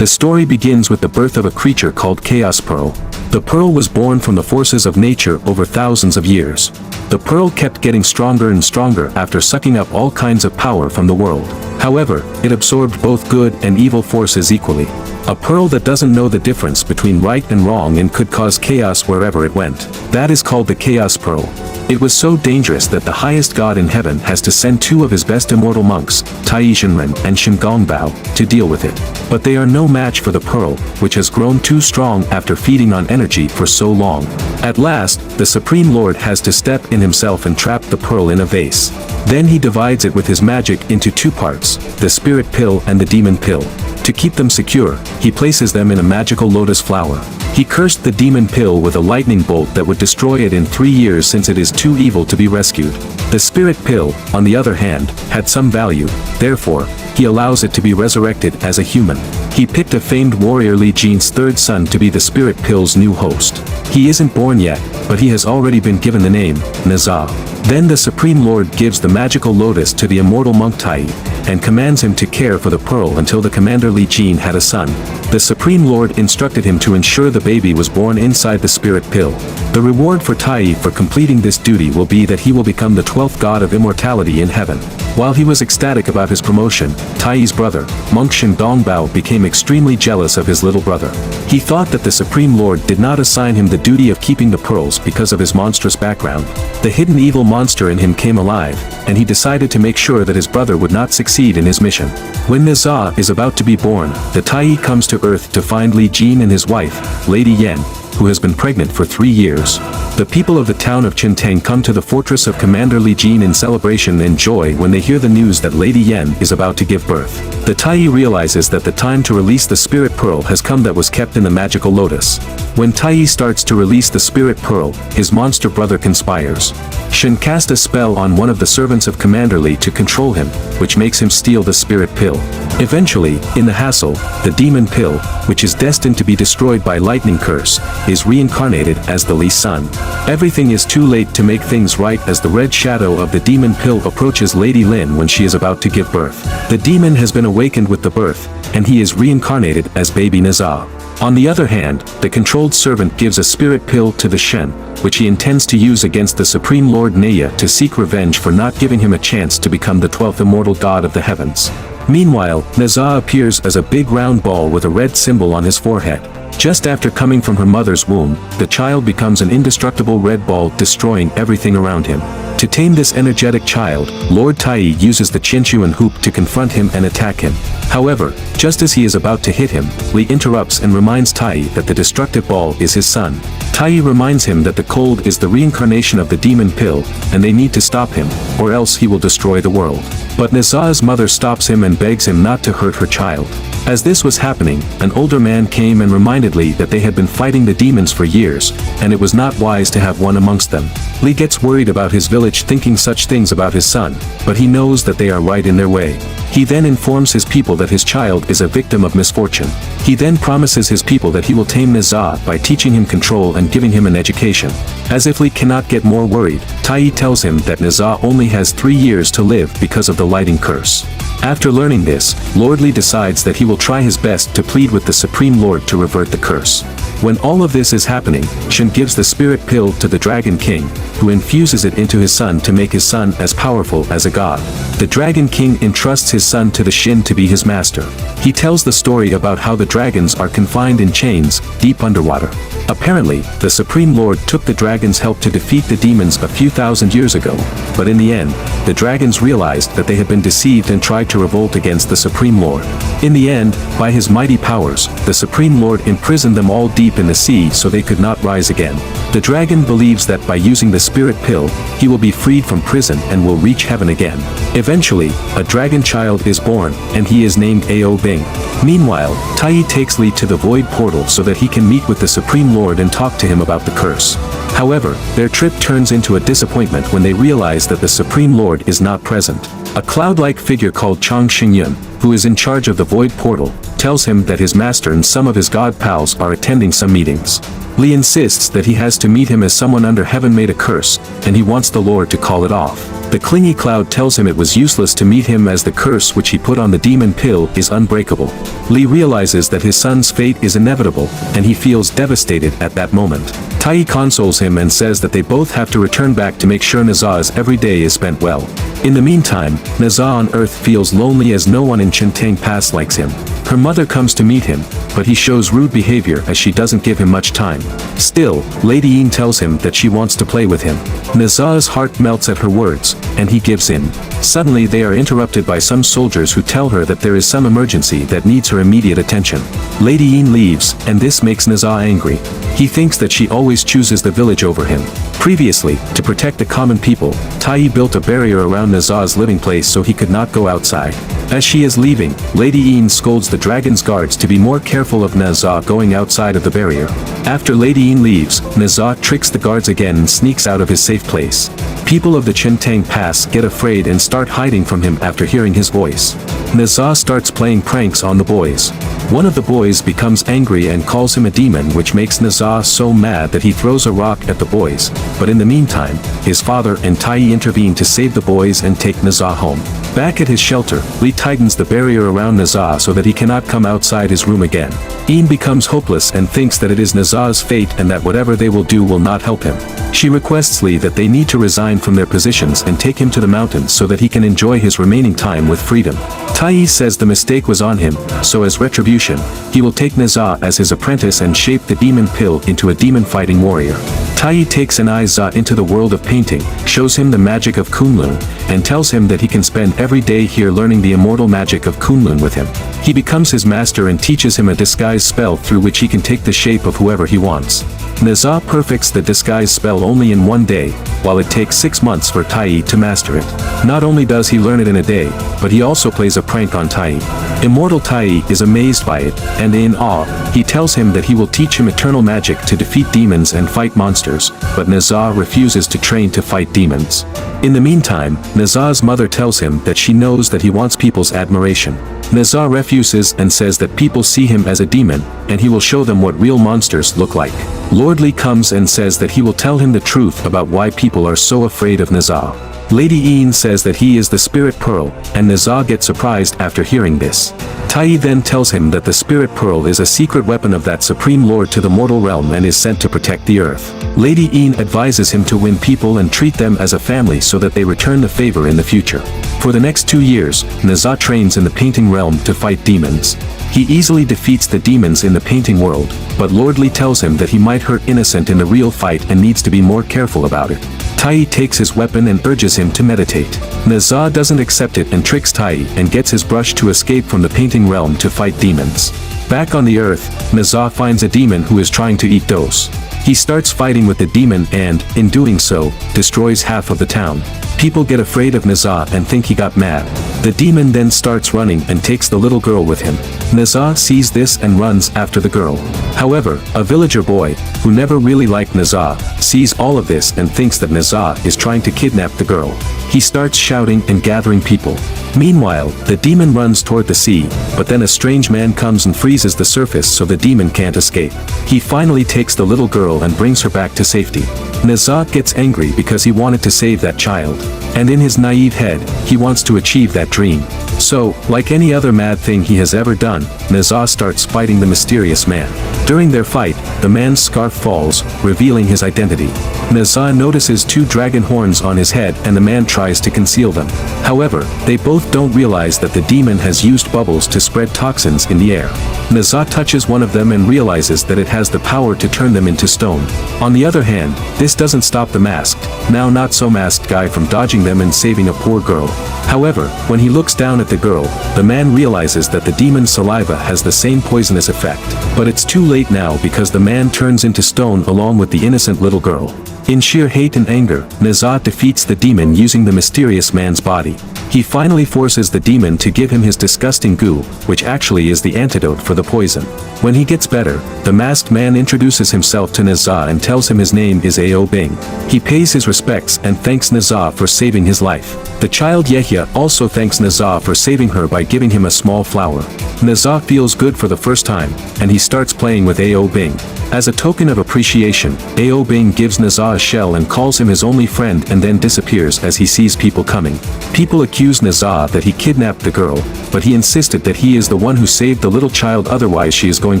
The story begins with the birth of a creature called Chaos Pearl. The pearl was born from the forces of nature over thousands of years. The pearl kept getting stronger and stronger after sucking up all kinds of power from the world. However, it absorbed both good and evil forces equally. A pearl that doesn't know the difference between right and wrong and could cause chaos wherever it went. That is called the Chaos Pearl. It was so dangerous that the highest god in heaven has to send two of his best immortal monks, Tai Shenren and Shen Gongbao, to deal with it. But they are no match for the pearl, which has grown too strong after feeding on energy for so long. At last, the Supreme Lord has to step in himself and trap the pearl in a vase. Then he divides it with his magic into two parts, the spirit pill and the demon pill. To keep them secure, he places them in a magical lotus flower. He cursed the demon pill with a lightning bolt that would destroy it in 3 years since it is too evil to be rescued. The spirit pill, on the other hand, had some value, therefore, he allows it to be resurrected as a human. He picked a famed warrior Li Jin's third son to be the spirit pill's new host. He isn't born yet, but he has already been given the name, Nezha. Then the Supreme Lord gives the magical lotus to the immortal monk Tai, and commands him to care for the pearl until the commander Li Jin had a son. The Supreme Lord instructed him to ensure the baby was born inside the spirit pill. The reward for Tai for completing this duty will be that he will become the 12th god of immortality in heaven. While he was ecstatic about his promotion, Tai's brother, monk Shen Gongbao, became extremely jealous of his little brother. He thought that the Supreme Lord did not assign him the duty of keeping the pearls because of his monstrous background. The hidden evil monster in him came alive, and he decided to make sure that his brother would not succeed in his mission. When Nezha is about to be born, the Tai comes to Earth to find Li Jin and his wife, Lady Yan, who has been pregnant for 3 years. The people of the town of Qintang come to the fortress of Commander Li Jin in celebration and joy when they hear the news that Lady Yan is about to give birth. The Tai realizes that the time to release the spirit pearl has come that was kept in the magical lotus. When Tai starts to release the spirit pearl, his monster brother conspires. Shen cast a spell on one of the servants of Commander Li to control him, which makes him steal the spirit pill. Eventually, in the hassle, the demon pill, which is destined to be destroyed by lightning curse, is reincarnated as the Li son. Everything is too late to make things right as the red shadow of the demon pill approaches Lady Lin when she is about to give birth. The demon has been awakened with the birth, and he is reincarnated as baby Nezha. On the other hand, the controlled servant gives a spirit pill to the Shen, which he intends to use against the Supreme Lord Nezha to seek revenge for not giving him a chance to become the 12th immortal god of the heavens. Meanwhile, Nezha appears as a big round ball with a red symbol on his forehead. Just after coming from her mother's womb, the child becomes an indestructible red ball, destroying everything around him. To tame this energetic child, Lord Tai uses the Qinshuan hoop to confront him and attack him. However, just as he is about to hit him, Li interrupts and reminds Tai that the destructive ball is his son. Tai reminds him that the cold is the reincarnation of the demon pill, and they need to stop him, or else he will destroy the world. But Nezha's mother stops him and begs him not to hurt her child. As this was happening, an older man came and reminded Li that they had been fighting the demons for years, and it was not wise to have one amongst them. Li gets worried about his village thinking such things about his son, but he knows that they are right in their way. He then informs his people that his child is a victim of misfortune. He then promises his people that he will tame Nezha by teaching him control and giving him an education. As if Li cannot get more worried, Tai tells him that Nezha only has 3 years to live because of the lighting curse. After learning this, Lord Li decides that he will try his best to plead with the Supreme Lord to revert the curse. When all of this is happening, Shen gives the spirit pill to the Dragon King, who infuses it into his son to make his son as powerful as a god. The Dragon King entrusts his son to the Shen to be his master. He tells the story about how the dragons are confined in chains, deep underwater. Apparently, the Supreme Lord took the dragons' help to defeat the demons a few thousand years ago, but in the end, the dragons realized that they had been deceived and tried to revolt against the Supreme Lord. In the end, by his mighty powers, the Supreme Lord imprisoned them all deep in the sea so they could not rise again. The dragon believes that by using the spirit pill, he will be freed from prison and will reach heaven again. Eventually, a dragon child is born, and he is named Ao Bing. Meanwhile, Tai takes Li to the void portal so that he can meet with the Supreme Lord and talk to him about the curse. However, their trip turns into a disappointment when they realize that the Supreme Lord is not present. A cloud-like figure called Chang Xingyun, who is in charge of the void portal, tells him that his master and some of his god pals are attending some meetings. Li insists that he has to meet him as someone under heaven made a curse, and he wants the Lord to call it off. The clingy cloud tells him it was useless to meet him as the curse which he put on the demon pill is unbreakable. Lee realizes that his son's fate is inevitable, and he feels devastated at that moment. Tai consoles him and says that they both have to return back to make sure Nezha's every day is spent well. In the meantime, Nezha on Earth feels lonely as no one in Chintang Pass likes him. Her mother comes to meet him, but he shows rude behavior as she doesn't give him much time. Still, Lady Yin tells him that she wants to play with him. Nezha's heart melts at her words, and he gives in. Suddenly they are interrupted by some soldiers who tell her that there is some emergency that needs her immediate attention. Lady Yin leaves, and this makes Nezha angry. He thinks that she always chooses the village over him. Previously, to protect the common people, Tai built a barrier around Nezha's living place so he could not go outside. As she is leaving, Lady Yin scolds the dragon's guards to be more careful of Nezha going outside of the barrier. After Lady Yin leaves, Nezha tricks the guards again and sneaks out of his safe place. People of the Chintang Pass get afraid and start hiding from him after hearing his voice. Nezha starts playing pranks on the boys. One of the boys becomes angry and calls him a demon, which makes Nezha so mad that he throws a rock at the boys. But in the meantime, his father and Tai intervene to save the boys and take Nezha home. Back at his shelter, Lee tightens the barrier around Nezha so that he cannot come outside his room again. Yin becomes hopeless and thinks that it is Nezha's fate and that whatever they will do will not help him. She requests Lee that they need to resign from their positions and take him to the mountains so that he can enjoy his remaining time with freedom. Tai says the mistake was on him, so as retribution, he will take Nezha as his apprentice and shape the demon pill into a demon-fighting warrior. Tai takes Nezha into the world of painting, shows him the magic of Kunlun, and tells him that he can spend every day here learning the immortal magic of Kunlun with him. He becomes his master and teaches him a disguise spell through which he can take the shape of whoever he wants. Nezha perfects the disguise spell only in one day, while it takes 6 months for Tai to master it. Not only does he learn it in a day, but he also plays a prank on Tai. Immortal Tai is amazed by it, and in awe, he tells him that he will teach him eternal magic to defeat demons and fight monsters, but Nezha refuses to train to fight demons. In the meantime, Nezha's mother tells him that she knows that he wants people's admiration. Nezha refuses and says that people see him as a demon, and he will show them what real monsters look like. Lord Li comes and says that he will tell him the truth about why people are so afraid of Nezha. Lady Yin says that he is the Spirit Pearl, and Nezha gets surprised after hearing this. Tai then tells him that the Spirit Pearl is a secret weapon of that Supreme Lord to the mortal realm and is sent to protect the earth. Lady Yin advises him to win people and treat them as a family so that they return the favor in the future. For the next 2 years, Nezha trains in the painting realm to fight demons. He easily defeats the demons in the painting world, but Lord Li tells him that he might hurt innocent in the real fight and needs to be more careful about it. Tai takes his weapon and urges him to meditate. Nezha doesn't accept it and tricks Tai and gets his brush to escape from the painting realm to fight demons. Back on the earth, Nezha finds a demon who is trying to eat Dos. He starts fighting with the demon and, in doing so, destroys half of the town. People get afraid of Nezha and think he got mad. The demon then starts running and takes the little girl with him. Nezha sees this and runs after the girl. However, a villager boy, who never really liked Nezha, sees all of this and thinks that Nezha is trying to kidnap the girl. He starts shouting and gathering people. Meanwhile, the demon runs toward the sea, but then a strange man comes and freezes the surface so the demon can't escape. He finally takes the little girl and brings her back to safety. Nezha gets angry because he wanted to save that child. And in his naive head, he wants to achieve that dream. So, like any other mad thing he has ever done, Nezha starts fighting the mysterious man. During their fight, the man's scarf falls, revealing his identity. Nezha notices 2 dragon horns on his head and the man tries to conceal them. However, they both don't realize that the demon has used bubbles to spread toxins in the air. Nezha touches one of them and realizes that it has the power to turn them into stone. On the other hand, this doesn't stop the masked, now not so masked guy from dodging them and saving a poor girl. However, when he looks down at the girl, the man realizes that the demon's saliva has the same poisonous effect. But it's too late now because the man turns into stone along with the innocent little girl. In sheer hate and anger, Nezha defeats the demon using the mysterious man's body. He finally forces the demon to give him his disgusting goo, which actually is the antidote for the poison. When he gets better, the masked man introduces himself to Nezha and tells him his name is Ao Bing. He pays his respects and thanks Nezha for saving his life. The child Yehia also thanks Nezha for saving her by giving him a small flower. Nezha feels good for the first time, and he starts playing with Ao Bing. As a token of appreciation, Ao Bing gives Nezha a shell and calls him his only friend and then disappears as he sees people coming. People accuse Nezha that he kidnapped the girl, but he insisted that he is the one who saved the little child, otherwise she is going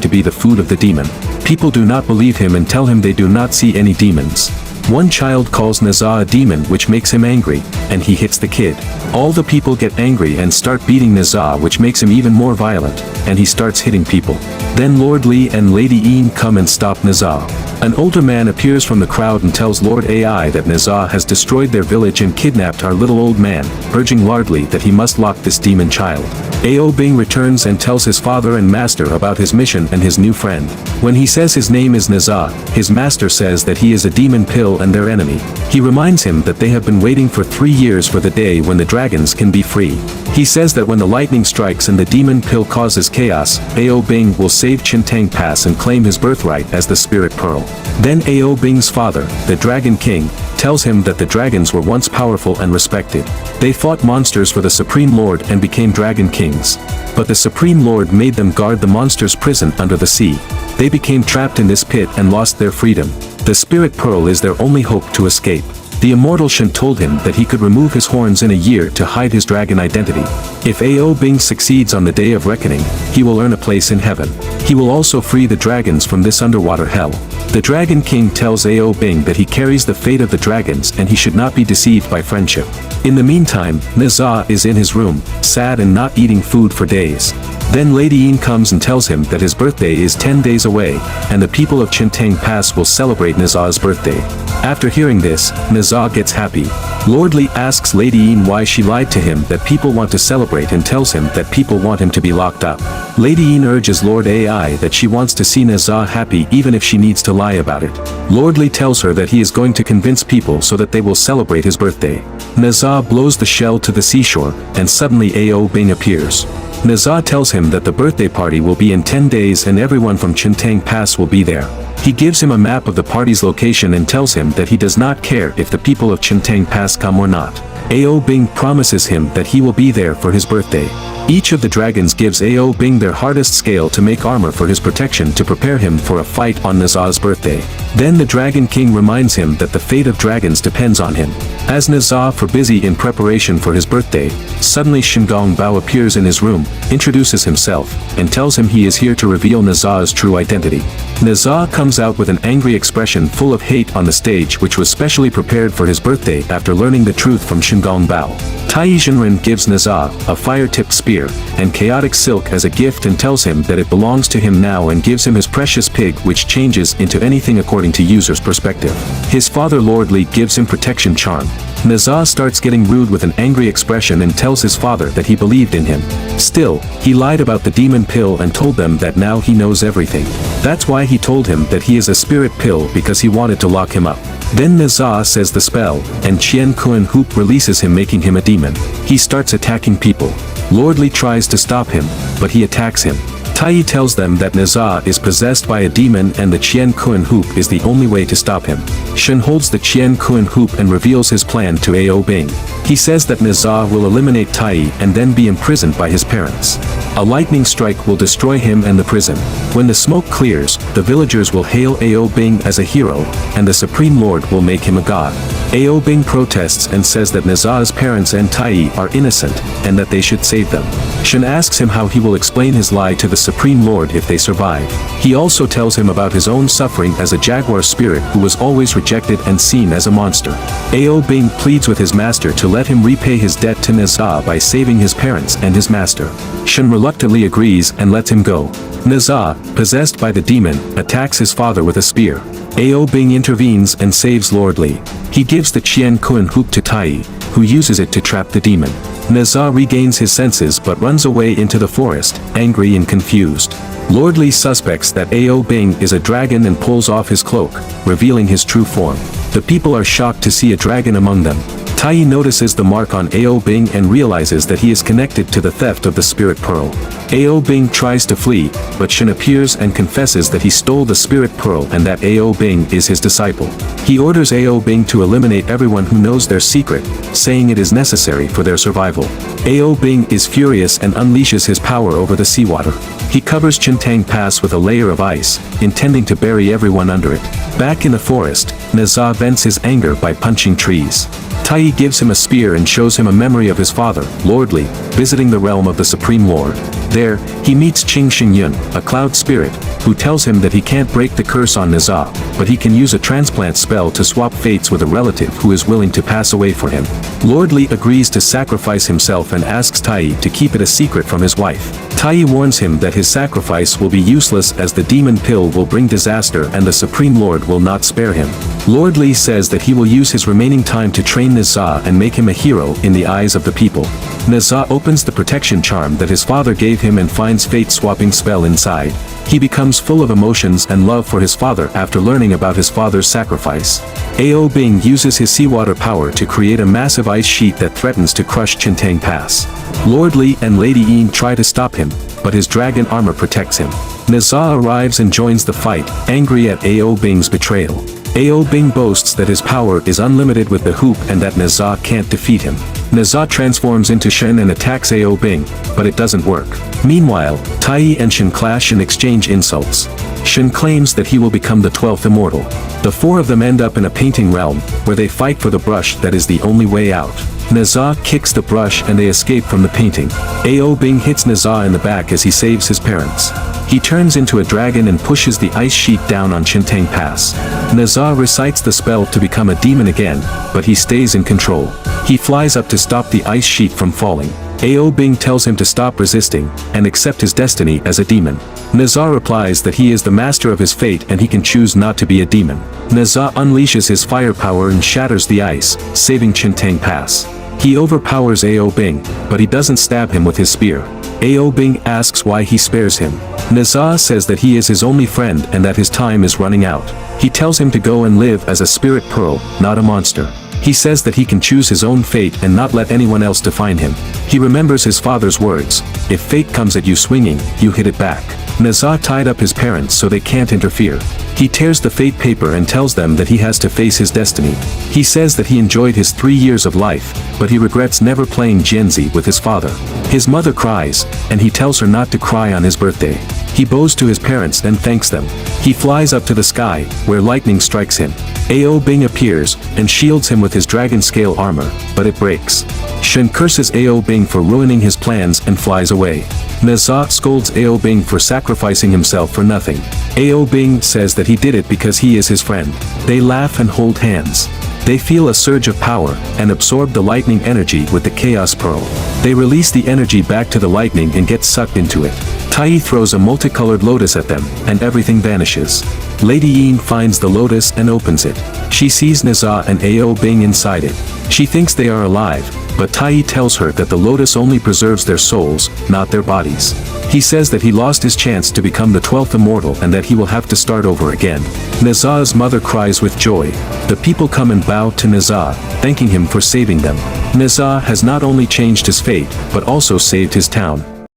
to be the food of the demon. People do not believe him and tell him they do not see any demons. One child calls Nezha a demon, which makes him angry, and he hits the kid. All the people get angry and start beating Nezha, which makes him even more violent, and he starts hitting people. Then Lord Li and Lady Yin come and stop Nezha. An older man appears from the crowd and tells Lord Ai that Nezha has destroyed their village and kidnapped our little old man, urging Lord Li that he must lock this demon child. Ao Bing returns and tells his father and master about his mission and his new friend. When he says his name is Nezha, his master says that he is a demon pill and their enemy. He reminds him that they have been waiting for 3 years for the day when the dragons can be free. He says that when the lightning strikes and the demon pill causes chaos, Ao Bing will save Chintang Pass and claim his birthright as the Spirit Pearl. Then Ao Bing's father, the Dragon King, tells him that the dragons were once powerful and respected. They fought monsters for the Supreme Lord and became Dragon Kings. But the Supreme Lord made them guard the monsters' prison under the sea. They became trapped in this pit and lost their freedom. The Spirit Pearl is their only hope to escape. The immortal Shen told him that he could remove his horns in a year to hide his dragon identity. If Ao Bing succeeds on the day of reckoning, he will earn a place in heaven. He will also free the dragons from this underwater hell. The Dragon King tells Ao Bing that he carries the fate of the dragons and he should not be deceived by friendship. In the meantime, Nezha is in his room, sad and not eating food for days. Then Lady Yin comes and tells him that his birthday is 10 days away, and the people of Chintang Pass will celebrate Nezha's birthday. After hearing this, Nezha gets happy. Lord Li asks Lady Yin why she lied to him that people want to celebrate and tells him that people want him to be locked up. Lady Yin urges Lord Ai that she wants to see Nezha happy even if she needs to lie about it. Lord Li tells her that he is going to convince people so that they will celebrate his birthday. Nezha blows the shell to the seashore, and suddenly Ao Bing appears. Nezha tells him that the birthday party will be in 10 days and everyone from Chintang Pass will be there. He gives him a map of the party's location and tells him that he does not care if the people of Chintang Pass come or not. Ao Bing promises him that he will be there for his birthday. Each of the dragons gives Ao Bing their hardest scale to make armor for his protection to prepare him for a fight on Nezha's birthday. Then the Dragon King reminds him that the fate of dragons depends on him. As Nezha for busy in preparation for his birthday, suddenly Shingong Bao appears in his room, introduces himself, and tells him he is here to reveal Nezha's true identity. Nezha comes out with an angry expression full of hate on the stage, which was specially prepared for his birthday after learning the truth from Shingong Bao. Tai Zhenren gives Nezha a fire-tipped spear and chaotic silk as a gift and tells him that it belongs to him now and gives him his precious pig, which changes into anything according to user's perspective. His father Lord Li gives him protection charm. Nezha starts getting rude with an angry expression and tells his father that he believed in him. Still, he lied about the demon pill and told them that now he knows everything. That's why he told him that he is a spirit pill, because he wanted to lock him up. Then Nezha says the spell, and Qian Kun Hoop releases him, making him a demon. He starts attacking people. Lord Li tries to stop him, but he attacks him. Tai tells them that Nezha is possessed by a demon and the Qian Kun Hoop is the only way to stop him. Shen holds the Qian Kun Hoop and reveals his plan to Ao Bing. He says that Nezha will eliminate Tai and then be imprisoned by his parents. A lightning strike will destroy him and the prison. When the smoke clears, the villagers will hail Ao Bing as a hero, and the Supreme Lord will make him a god. Ao Bing protests and says that Nezha's parents and Tai are innocent, and that they should save them. Shen asks him how he will explain his lie to the Supreme Lord if they survive. He also tells him about his own suffering as a jaguar spirit who was always rejected and seen as a monster. Ao Bing pleads with his master to let him repay his debt to Nezha by saving his parents and his master. Shen reluctantly agrees and lets him go. Nezha, possessed by the demon, attacks his father with a spear. Ao Bing intervenes and saves Lord Li. He gives the Qian Kun Hoop to Tai, who uses it to trap the demon. Nezha regains his senses but runs away into the forest, angry and confused. Lord Li suspects that Ao Bing is a dragon and pulls off his cloak, revealing his true form. The people are shocked to see a dragon among them. Tai notices the mark on Ao Bing and realizes that he is connected to the theft of the spirit pearl. Ao Bing tries to flee, but Shen appears and confesses that he stole the spirit pearl and that Ao Bing is his disciple. He orders Ao Bing to eliminate everyone who knows their secret, saying it is necessary for their survival. Ao Bing is furious and unleashes his power over the seawater. He covers Chintang Pass with a layer of ice, intending to bury everyone under it. Back in the forest, Nezha vents his anger by punching trees. Tai gives him a spear and shows him a memory of his father, Lord Li, visiting the realm of the Supreme Lord. There, he meets Qing Xingyun, a cloud spirit, who tells him that he can't break the curse on Nezha, but he can use a transplant spell to swap fates with a relative who is willing to pass away for him. Lord Li agrees to sacrifice himself and asks Tai to keep it a secret from his wife. Tai warns him that his sacrifice will be useless as the demon pill will bring disaster and the Supreme Lord will not spare him. Lord Li says that he will use his remaining time to train Nezha and make him a hero in the eyes of the people. Nezha opens the protection charm that his father gave him and finds fate-swapping spell inside. He becomes full of emotions and love for his father after learning about his father's sacrifice. Ao Bing uses his seawater power to create a massive ice sheet that threatens to crush Chintang Pass. Lord Li and Lady Yin try to stop him, but his dragon armor protects him. Nezha arrives and joins the fight, angry at Ao Bing's betrayal. Ao Bing boasts that his power is unlimited with the hoop and that Nezha can't defeat him. Nezha transforms into Shen and attacks Ao Bing, but it doesn't work. Meanwhile, Tai and Shen clash and exchange insults. Shen claims that he will become the 12th immortal. The four of them end up in a painting realm, where they fight for the brush that is the only way out. Nezha kicks the brush and they escape from the painting. Ao Bing hits Nezha in the back as he saves his parents. He turns into a dragon and pushes the ice sheet down on Chintang Pass. Nezha recites the spell to become a demon again, but he stays in control. He flies up to stop the ice sheet from falling. Ao Bing tells him to stop resisting, and accept his destiny as a demon. Nezha replies that he is the master of his fate and he can choose not to be a demon. Nezha unleashes his firepower and shatters the ice, saving Chintang Pass. He overpowers Ao Bing, but he doesn't stab him with his spear. Ao Bing asks why he spares him. Nezha says that he is his only friend and that his time is running out. He tells him to go and live as a spirit pearl, not a monster. He says that he can choose his own fate and not let anyone else define him. He remembers his father's words, "If fate comes at you swinging, you hit it back." Nezha tied up his parents so they can't interfere. He tears the fate paper and tells them that he has to face his destiny. He says that he enjoyed his 3 years of life, but he regrets never playing Jianzi with his father. His mother cries, and he tells her not to cry on his birthday. He bows to his parents and thanks them. He flies up to the sky, where lightning strikes him. Ao Bing appears, and shields him with his dragon scale armor, but it breaks. Shen curses Ao Bing for ruining his plans and flies away. Nezha scolds Ao Bing for sacrificing himself for nothing. Ao Bing says that he did it because he is his friend. They laugh and hold hands. They feel a surge of power, and absorb the lightning energy with the Chaos Pearl. They release the energy back to the lightning and get sucked into it. Tai throws a multicolored lotus at them, and everything vanishes. Lady Yin finds the lotus and opens it. She sees Nezha and Ao Bing inside it. She thinks they are alive, but Tai tells her that the lotus only preserves their souls, not their bodies. He says that he lost his chance to become the 12th immortal and that he will have to start over again. Nezha's mother cries with joy. The people come and bow to Nezha, thanking him for saving them. Nezha has not only changed his fate, but also saved his town.